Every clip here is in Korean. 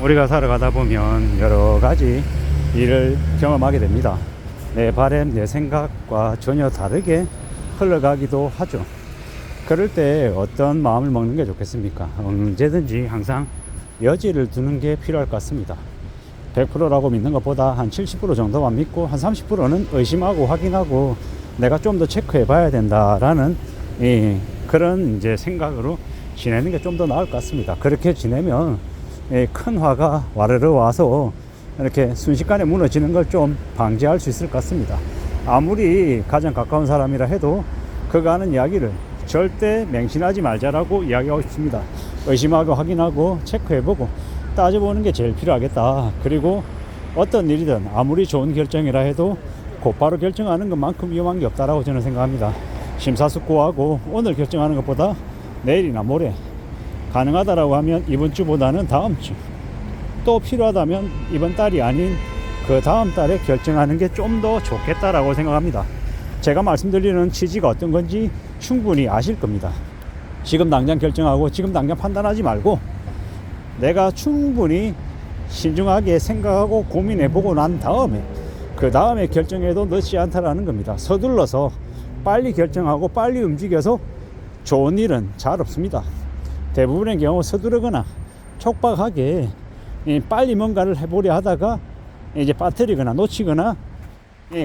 우리가 살아가다 보면 여러 가지 일을 경험하게 됩니다. 내 바람, 내 생각과 전혀 다르게 흘러가기도 하죠. 그럴 때 어떤 마음을 먹는 게 좋겠습니까? 언제든지 항상 여지를 두는 게 필요할 것 같습니다. 100%라고 믿는 것보다 한 70% 정도만 믿고 한 30%는 의심하고 확인하고 내가 좀 더 체크해 봐야 된다라는 그런 이제 생각으로 지내는 게 좀 더 나을 것 같습니다. 그렇게 지내면 큰 화가 와르르 와서 이렇게 순식간에 무너지는 걸 좀 방지할 수 있을 것 같습니다. 아무리 가장 가까운 사람이라 해도 그가 하는 이야기를 절대 맹신하지 말자라고 이야기하고 싶습니다. 의심하고 확인하고 체크해보고 따져보는 게 제일 필요하겠다. 그리고 어떤 일이든 아무리 좋은 결정이라 해도 곧바로 결정하는 것만큼 위험한 게 없다라고 저는 생각합니다. 심사숙고하고 오늘 결정하는 것보다 내일이나 모레, 가능하다라고 하면 이번 주보다는 다음 주, 또 필요하다면 이번 달이 아닌 그 다음 달에 결정하는 게 좀 더 좋겠다라고 생각합니다. 제가 말씀드리는 취지가 어떤 건지 충분히 아실 겁니다. 지금 당장 결정하고 지금 당장 판단하지 말고 내가 충분히 신중하게 생각하고 고민해보고 난 다음에 그 다음에 결정해도 늦지 않다라는 겁니다. 서둘러서 빨리 결정하고 빨리 움직여서 좋은 일은 잘 없습니다. 대부분의 경우 서두르거나 촉박하게 빨리 뭔가를 해보려 하다가 이제 빠뜨리거나 놓치거나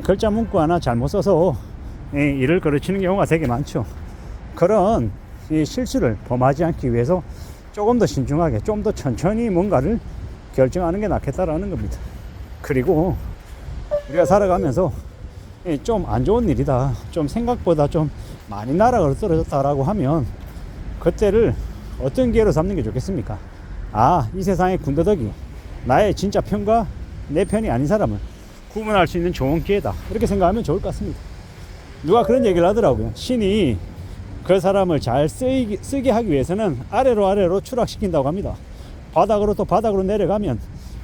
글자 문구 하나 잘못 써서 일을 거르치는 경우가 되게 많죠. 그런 실수를 범하지 않기 위해서 조금 더 신중하게 좀 더 천천히 뭔가를 결정하는 게 낫겠다라는 겁니다. 그리고 우리가 살아가면서 좀 안 좋은 일이다, 좀 생각보다 좀 많이 나락으로 떨어졌다라고 하면 그때를 어떤 기회로 삼는 게 좋겠습니까? 이 세상의 군더더기, 나의 진짜 편과 내 편이 아닌 사람을 구분할 수 있는 좋은 기회다, 이렇게 생각하면 좋을 것 같습니다. 누가 그런 얘기를 하더라고요. 신이 그 사람을 잘 쓰게 하기 위해서는 아래로 추락시킨다고 합니다. 바닥으로 또 바닥으로 내려가면,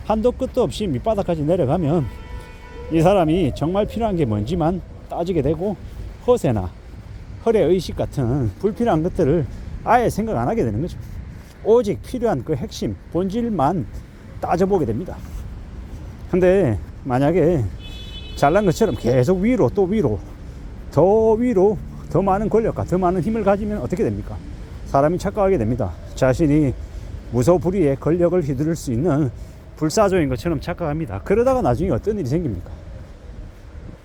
한도 끝도 없이 밑바닥까지 내려가면 이 사람이 정말 필요한 게 뭔지만 따지게 되고 허세나 허례의식 같은 불필요한 것들을 아예 생각 안 하게 되는 거죠. 오직 필요한 그 핵심, 본질만 따져보게 됩니다. 근데 만약에 잘난 것처럼 계속 위로 또 위로 더 많은 권력과 더 많은 힘을 가지면 어떻게 됩니까? 사람이 착각하게 됩니다. 자신이 무소불위의 권력을 휘두를 수 있는 불사조인 것처럼 착각합니다. 그러다가 나중에 어떤 일이 생깁니까?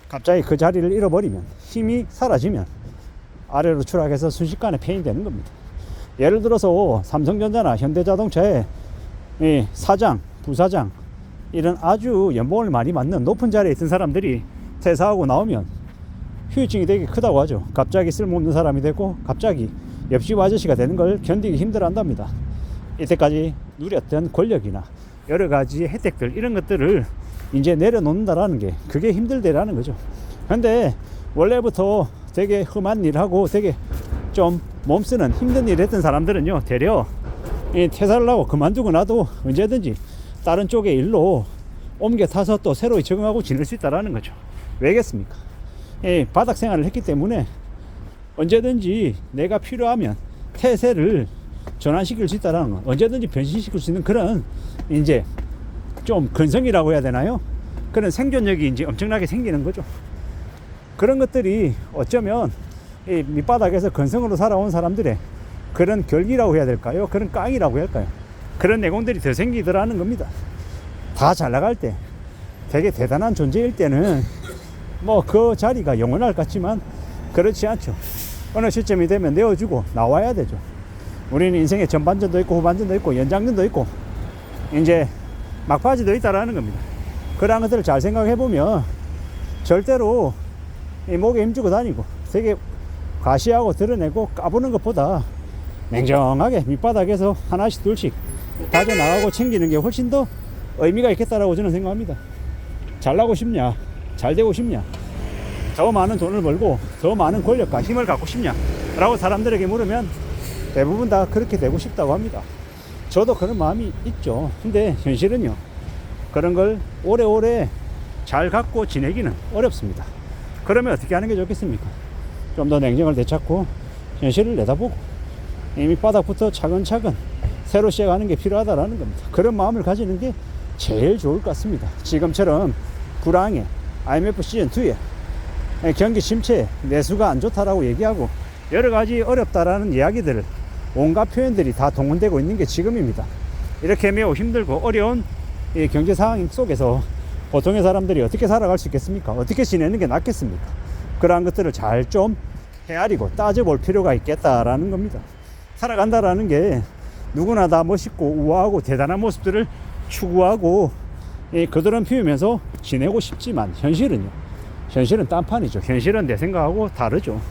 갑자기 그 자리를 잃어버리면, 힘이 사라지면 아래로 추락해서 순식간에 폐인되는 겁니다. 예를 들어서 삼성전자나 현대자동차의 사장, 부사장, 이런 아주 연봉을 많이 받는 높은 자리에 있던 사람들이 퇴사하고 나오면 후유증이 되게 크다고 하죠. 갑자기 쓸모없는 사람이 되고 갑자기 옆집 아저씨가 되는 걸 견디기 힘들어 한답니다. 이때까지 누렸던 권력이나 여러 가지 혜택들, 이런 것들을 이제 내려놓는다라는 게 그게 힘들대라는 거죠. 근데 원래부터 되게 험한 일하고 되게 좀 몸쓰는 힘든 일 했던 사람들은요, 되려 퇴사를 하고 그만두고 나도 언제든지 다른 쪽의 일로 옮겨 타서 또 새로 적응하고 지낼 수 있다라는 거죠. 왜겠습니까? 바닥 생활을 했기 때문에 언제든지 내가 필요하면 태세를 전환시킬 수 있다는 거, 언제든지 변신시킬 수 있는 그런 이제 좀 근성이라고 해야 되나요? 그런 생존력이 이제 엄청나게 생기는 거죠. 그런 것들이 어쩌면 이 밑바닥에서 근성으로 살아온 사람들의 그런 결기라고 해야 될까요? 그런 깡이라고 해야 할까요? 그런 내공들이 더 생기더라는 겁니다. 다 잘 나갈 때, 되게 대단한 존재일 때는 뭐 그 자리가 영원할 것 같지만 그렇지 않죠. 어느 시점이 되면 내어주고 나와야 되죠. 우리는 인생에 전반전도 있고 후반전도 있고 연장전도 있고 이제 막바지도 있다라는 겁니다. 그런 것들을 잘 생각해 보면 절대로 이 목에 힘주고 다니고 되게 과시하고 드러내고 까부는 것보다 냉정하게 밑바닥에서 하나씩 둘씩 다져나가고 챙기는 게 훨씬 더 의미가 있겠다라고 저는 생각합니다. 잘나고 싶냐? 잘 되고 싶냐? 더 많은 돈을 벌고 더 많은 권력과 힘을 갖고 싶냐? 라고 사람들에게 물으면 대부분 다 그렇게 되고 싶다고 합니다. 저도 그런 마음이 있죠. 근데 현실은요, 그런 걸 오래오래 잘 갖고 지내기는 어렵습니다. 그러면 어떻게 하는 게 좋겠습니까? 좀 더 냉정을 되찾고 현실을 내다보고 이미 바닥부터 차근차근 새로 시작하는 게 필요하다라는 겁니다. 그런 마음을 가지는 게 제일 좋을 것 같습니다. 지금처럼 불황에 IMF 시즌2에 경기 침체, 내수가 안 좋다라고 얘기하고 여러 가지 어렵다라는 이야기들을 온갖 표현들이 다 동원되고 있는 게 지금입니다. 이렇게 매우 힘들고 어려운 이 경제 상황 속에서 보통의 사람들이 어떻게 살아갈 수 있겠습니까? 어떻게 지내는 게 낫겠습니까? 그러한 것들을 잘 좀 헤아리고 따져볼 필요가 있겠다라는 겁니다. 살아간다라는 게 누구나 다 멋있고 우아하고 대단한 모습들을 추구하고 그들은 피우면서 지내고 싶지만 현실은 딴판이죠. 현실은 내 생각하고 다르죠.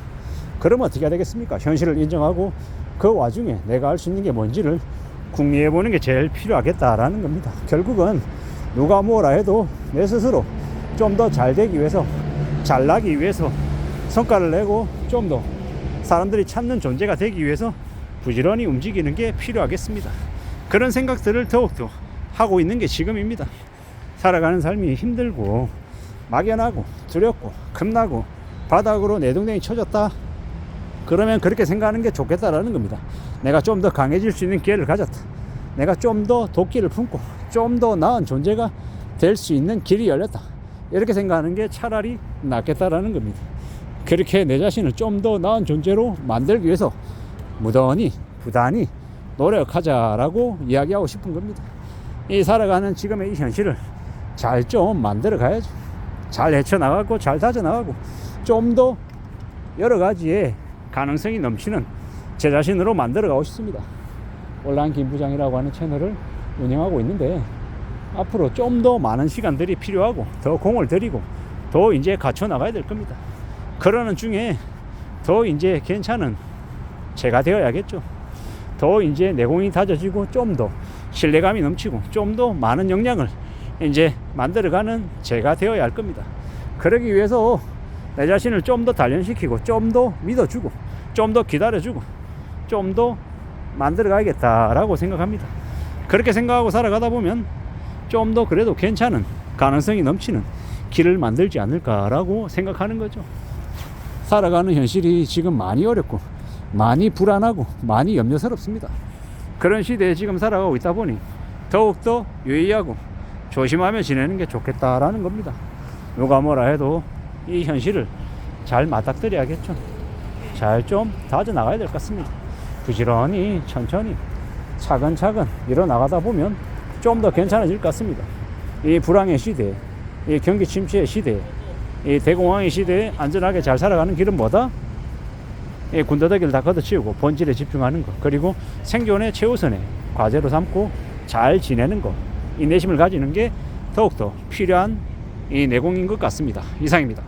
그러면 어떻게 해야 되겠습니까? 현실을 인정하고 그 와중에 내가 할 수 있는 게 뭔지를 궁리해 보는 게 제일 필요하겠다라는 겁니다. 결국은 누가 뭐라 해도 내 스스로 좀 더 잘 되기 위해서, 잘나기 위해서, 성과를 내고 좀 더 사람들이 찾는 존재가 되기 위해서 부지런히 움직이는 게 필요하겠습니다. 그런 생각들을 더욱더 하고 있는 게 지금입니다. 살아가는 삶이 힘들고 막연하고 두렵고 겁나고 바닥으로 내동댕이 쳐졌다, 그러면 그렇게 생각하는 게 좋겠다라는 겁니다. 내가 좀 더 강해질 수 있는 기회를 가졌다, 내가 좀 더 도끼를 품고 좀 더 나은 존재가 될 수 있는 길이 열렸다, 이렇게 생각하는 게 차라리 낫겠다라는 겁니다. 그렇게 내 자신을 좀 더 나은 존재로 만들기 위해서 무던히 부단히 노력하자라고 이야기하고 싶은 겁니다. 이 살아가는 지금의 이 현실을 잘 좀 만들어 가야죠. 잘 헤쳐나가고 잘 다져나가고 좀 더 여러 가지의 가능성이 넘치는 제 자신으로 만들어 가고 싶습니다. 온라인 김부장이라고 하는 채널을 운영하고 있는데 앞으로 좀 더 많은 시간들이 필요하고 더 공을 들이고 더 이제 갖춰 나가야 될 겁니다. 그러는 중에 더 이제 괜찮은 제가 되어야겠죠. 더 이제 내공이 다져지고 좀 더 신뢰감이 넘치고 좀 더 많은 역량을 이제 만들어가는 제가 되어야 할 겁니다. 그러기 위해서 내 자신을 좀 더 단련시키고 좀 더 믿어주고 좀 더 기다려주고 좀 더 만들어가야겠다라고 생각합니다. 그렇게 생각하고 살아가다 보면 좀 더 그래도 괜찮은 가능성이 넘치는 길을 만들지 않을까라고 생각하는 거죠. 살아가는 현실이 지금 많이 어렵고 많이 불안하고 많이 염려스럽습니다. 그런 시대에 지금 살아가고 있다 보니 더욱더 유의하고 조심하며 지내는 게 좋겠다라는 겁니다. 누가 뭐라 해도 이 현실을 잘 맞닥뜨려야겠죠. 잘 좀 다져나가야 될 것 같습니다. 부지런히 천천히 차근차근 일어나가다 보면 좀 더 괜찮아질 것 같습니다. 이 불황의 시대에, 이 경기 침체의 시대에, 이 대공황의 시대에 안전하게 잘 살아가는 길은 뭐다? 이 군더더기를 다 걷어치우고 본질에 집중하는 것, 그리고 생존의 최우선의 과제로 삼고 잘 지내는 것, 인내심을 가지는 게 더욱더 필요한 이 내공인 것 같습니다. 이상입니다.